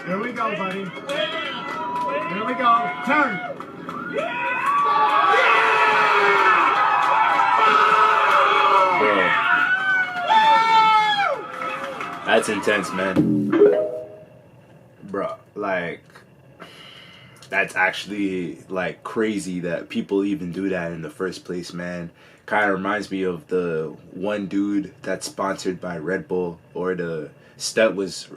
Here we go, buddy. Here we go. Turn. Bro. That's intense, man. Bro, like, that's actually, like, crazy that people even do that in the first place, man. Kind of reminds me of the one dude that's sponsored by Red Bull, or the stunt was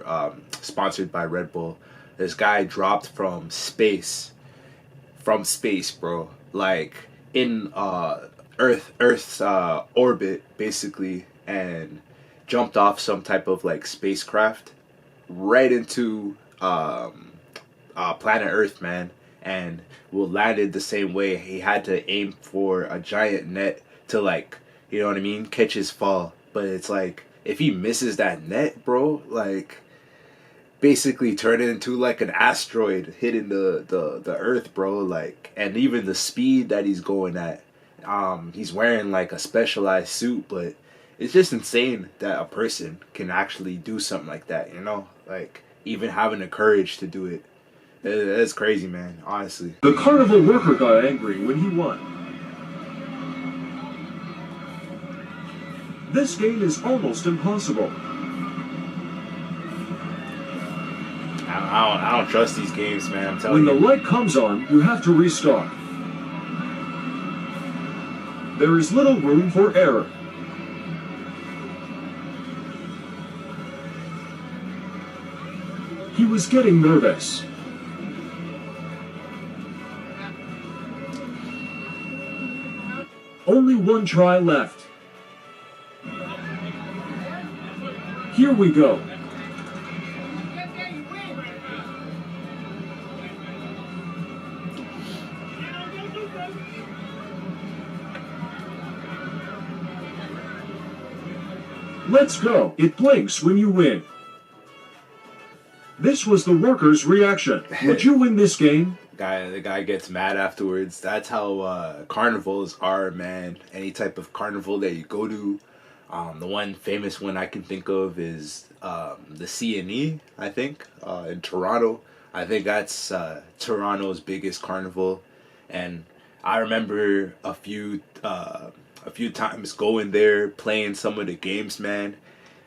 sponsored by Red Bull. This guy dropped from space, bro. Like, in Earth's orbit, basically, and jumped off some type of, like, spacecraft right into planet Earth, man, and landed the same way. He had to aim for a giant net to, like, you know what I mean, catch his fall. But it's like, if he misses that net, bro, like, basically turn it into like an asteroid hitting the Earth, bro. Like, and even the speed that he's going at, he's wearing like a specialized suit, but it's just insane that a person can actually do something like that, you know, like even having the courage to do it. That's crazy, man, honestly. The carnival worker got angry when he won. This game is almost impossible. I don't trust these games, man, I'm telling you. When the light comes on, you have to restart. There is little room for error. He was getting nervous. Only one try left. Here we go. Let's go. It blinks when you win. This was the worker's reaction. Would you win this game? The guy gets mad afterwards. That's how carnivals are, man. Any type of carnival that you go to. The one famous one I can think of is the C&E, I think, in Toronto. I think that's Toronto's biggest carnival. And I remember a few times going there, playing some of the games, man.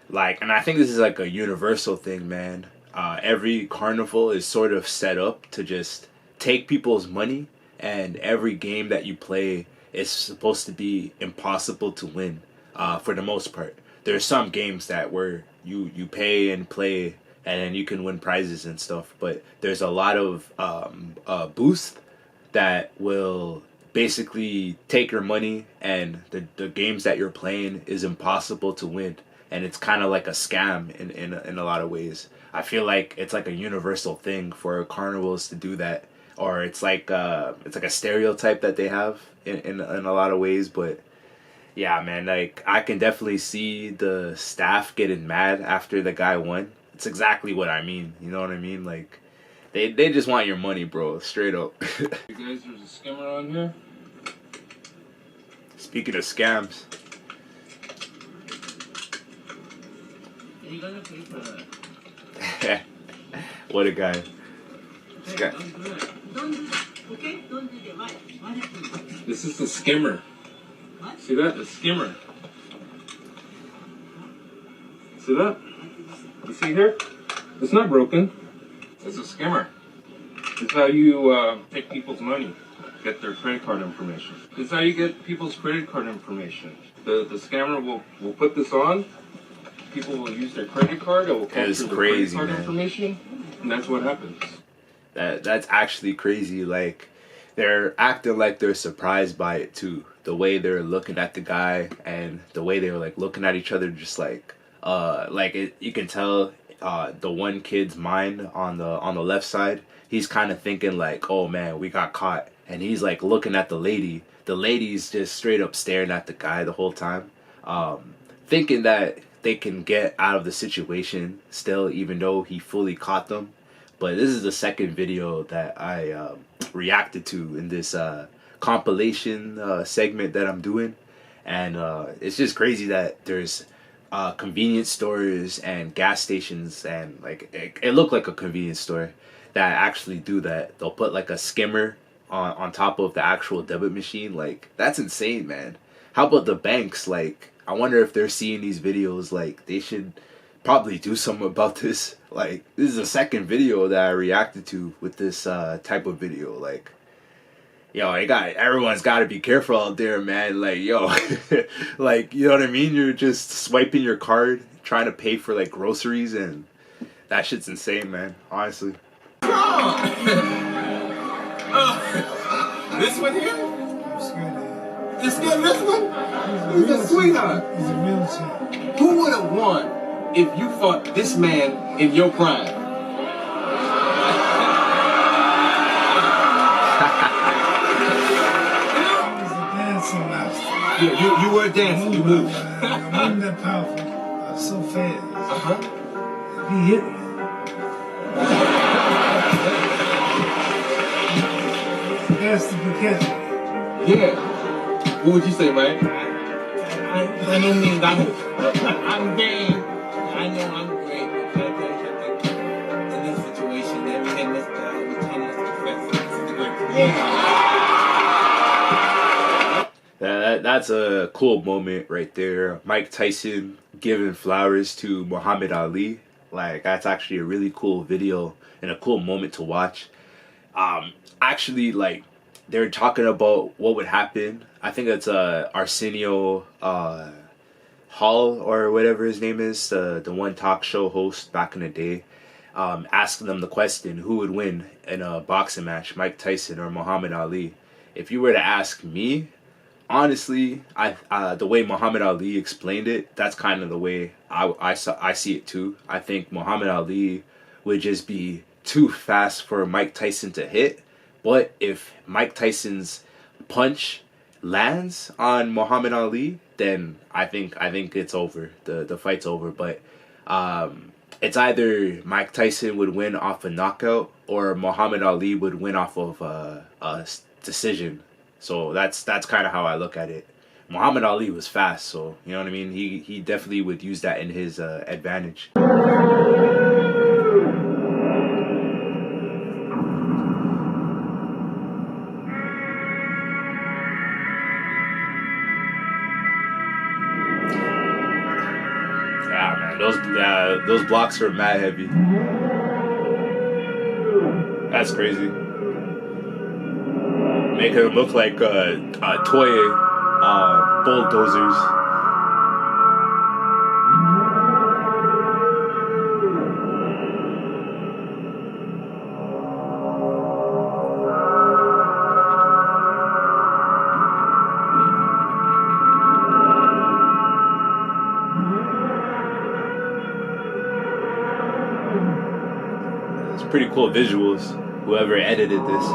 Like, and I think this is like a universal thing, man. Every carnival is sort of set up to just take people's money, and every game that you play is supposed to be impossible to win, for the most part. There's some games that where you pay and play and then you can win prizes and stuff, but there's a lot of booths that will basically take your money, and the games that you're playing is impossible to win, and it's kind of like a scam in a lot of ways. I feel like it's like a universal thing for carnivals to do that, or it's like a stereotype that they have in a lot of ways. But yeah, man, like I can definitely see the staff getting mad after the guy won. It's exactly what I mean. You know what I mean? Like they just want your money, bro. Straight up. You guys, there's a scammer on here. Speaking of scams. You gotta pay for that. What a guy. This guy. Don't do that. Don't do that. Okay? Don't do that. Why? What happened? This is the skimmer. What? See that? The skimmer. See that? You see here? It's not broken. It's a skimmer. It's how you take people's money. Get their credit card information. It's how you get people's credit card information. The scammer will put this on. People will use their credit card. It will capture their credit card information, and that's what happens. That's actually crazy. Like they're acting like they're surprised by it too. The way they're looking at the guy and the way they were like looking at each other, just like you can tell the one kid's mind on the left side. He's kind of thinking like, oh man, we got caught, and he's like looking at the lady. The lady's just straight up staring at the guy the whole time, thinking that they can get out of the situation still, even though he fully caught them. But this is the second video that I reacted to in this compilation segment that I'm doing, and it's just crazy that there's convenience stores and gas stations, and like it looked like a convenience store that actually do that. They'll put like a skimmer on top of the actual debit machine. Like, that's insane, man. How about the banks? Like, I wonder if they're seeing these videos. Like, they should probably do something about this. Like, this is the second video that I reacted to with this type of video. Like, yo, everyone's got to be careful out there, man. Like, yo, like, you know what I mean? You're just swiping your card, trying to pay for like groceries, and that shit's insane, man. Honestly. This one here? I'm scared of him. You scared of this one? He's a sweetheart. He's a real champ. Who would have won if you fought this man in your prime? He was a dancing master. Yeah, you were a dancer. You moved. I wasn't that powerful. I was so fast. Uh-huh. He hit me. That's the catch. Yeah. What would you say, Mike? I don't mean that. I'm very, I know I'm great, but I think in this situation, everything was done, Lieutenant Professor is the great. That's a cool moment right there. Mike Tyson giving flowers to Muhammad Ali. Like, that's actually a really cool video and a cool moment to watch. Actually, like, they're talking about what would happen. I think it's Arsenio Hall or whatever his name is, the one talk show host back in the day, asking them the question, who would win in a boxing match, Mike Tyson or Muhammad Ali? If you were to ask me, honestly, the way Muhammad Ali explained it, that's kind of the way I see it too. I think Muhammad Ali would just be too fast for Mike Tyson to hit. But if Mike Tyson's punch lands on Muhammad Ali, then I think it's over. The fight's over. But it's either Mike Tyson would win off a knockout or Muhammad Ali would win off of a decision. So that's kind of how I look at it. Muhammad Ali was fast, so you know what I mean. He definitely would use that in his advantage. Those blocks are mad heavy. That's crazy. Make it look like toy bulldozers. Pretty cool visuals, whoever edited this.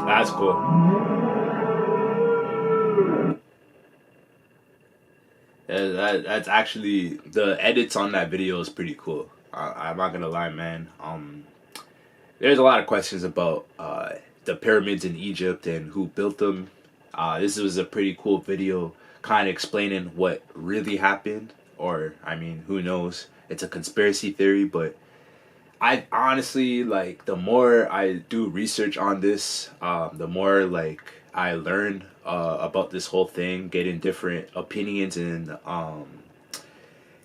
That's cool. That's actually, the edits on that video is pretty cool. I'm not gonna lie, man. There's a lot of questions about the pyramids in Egypt and who built them. This was a pretty cool video, kind of explaining what really happened, or I mean, who knows? It's a conspiracy theory, but I honestly, like, the more I do research on this, the more like I learn about this whole thing, getting different opinions and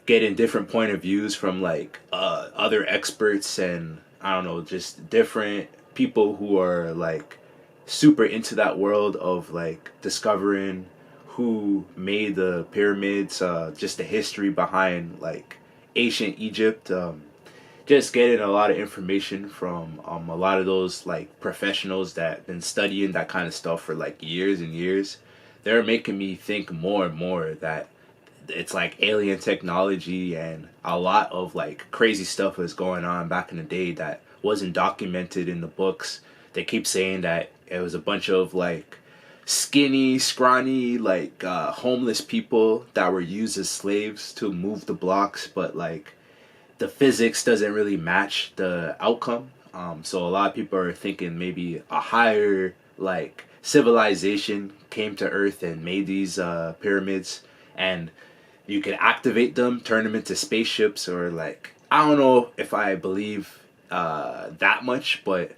getting different point of views from like other experts, and I don't know, just different people who are like super into that world of like discovering who made the pyramids, just the history behind like ancient Egypt, just getting a lot of information from a lot of those like professionals that been studying that kind of stuff for like years and years. They're making me think more and more that it's like alien technology and a lot of like crazy stuff was going on back in the day that wasn't documented in the books. They keep saying that it was a bunch of like skinny, scrawny, like homeless people that were used as slaves to move the blocks, but like the physics doesn't really match the outcome. So a lot of people are thinking maybe a higher like civilization came to Earth and made these pyramids, and you could activate them, turn them into spaceships, or like I don't know if I believe that much, but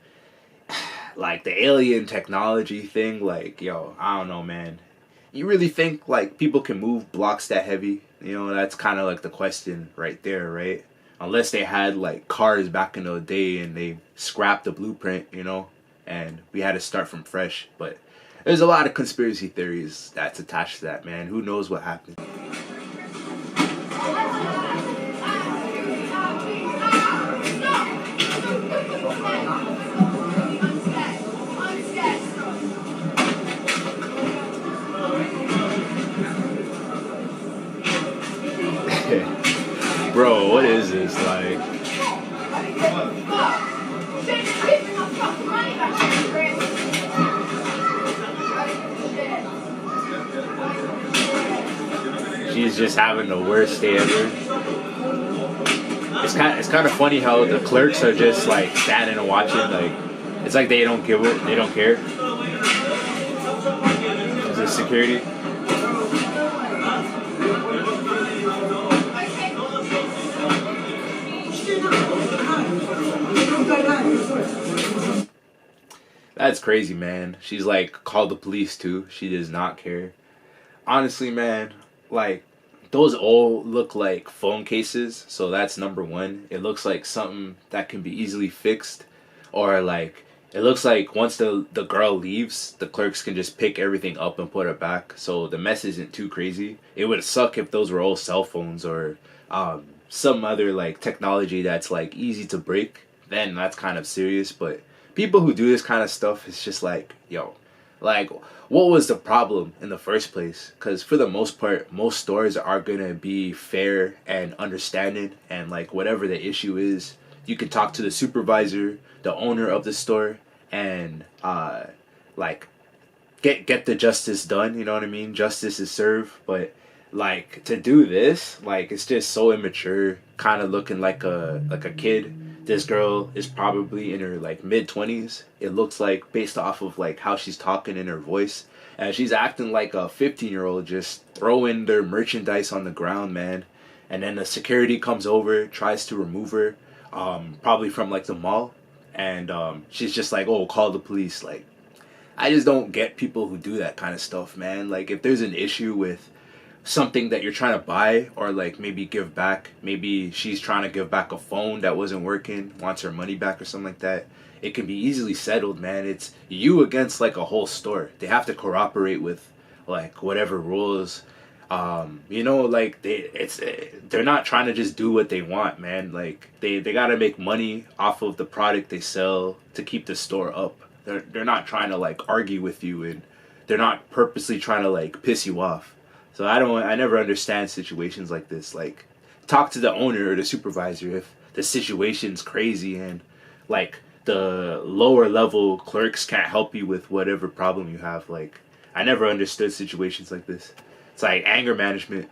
like the alien technology thing, like yo, I don't know, man. You really think like people can move blocks that heavy? You know, that's kind of like the question right there, right? Unless they had like cars back in the day and they scrapped the blueprint, you know, and we had to start from fresh. But there's a lot of conspiracy theories that's attached to that, man. Who knows what happened? Bro, what is this? Like, she's just having the worst day ever. It's kind of funny how the clerks are just like standing and watching. Like, it's like they don't give it. They don't care. Is it security? That's crazy, man. She's like, call the police too. She does not care. Honestly, man, like, those all look like phone cases. So that's number one. It looks like something that can be easily fixed. Or like, it looks like once the girl leaves, the clerks can just pick everything up and put it back. So the mess isn't too crazy. It would suck if those were all cell phones or some other like technology that's like easy to break. Then that's kind of serious. But people who do this kind of stuff, it's just like, yo, like, what was the problem in the first place? Because for the most part, most stores are going to be fair and understanding. And like, whatever the issue is, you can talk to the supervisor, the owner of the store, and like, get the justice done. You know what I mean? Justice is served. But like, to do this, like, it's just so immature, kind of looking like a kid. This girl is probably in her like mid-20s. It looks like, based off of like how she's talking in her voice, and she's acting like a 15-year-old, just throwing their merchandise on the ground, man. And then the security comes over, tries to remove her, probably from like the mall, and she's just like, oh, call the police. Like, I just don't get people who do that kind of stuff, man. Like, if there's an issue with something that you're trying to buy or like maybe give back, maybe she's trying to give back a phone that wasn't working, wants her money back or something like that, it can be easily settled, man. It's you against like a whole store. They have to cooperate with like whatever rules, you know, like they're not trying to just do what they want, man. Like they gotta make money off of the product they sell to keep the store up. They're not trying to like argue with you, and they're not purposely trying to like piss you off. So I never understand situations like this. Like, talk to the owner or the supervisor if the situation's crazy and like the lower level clerks can't help you with whatever problem you have. Like, I never understood situations like this. It's like anger management.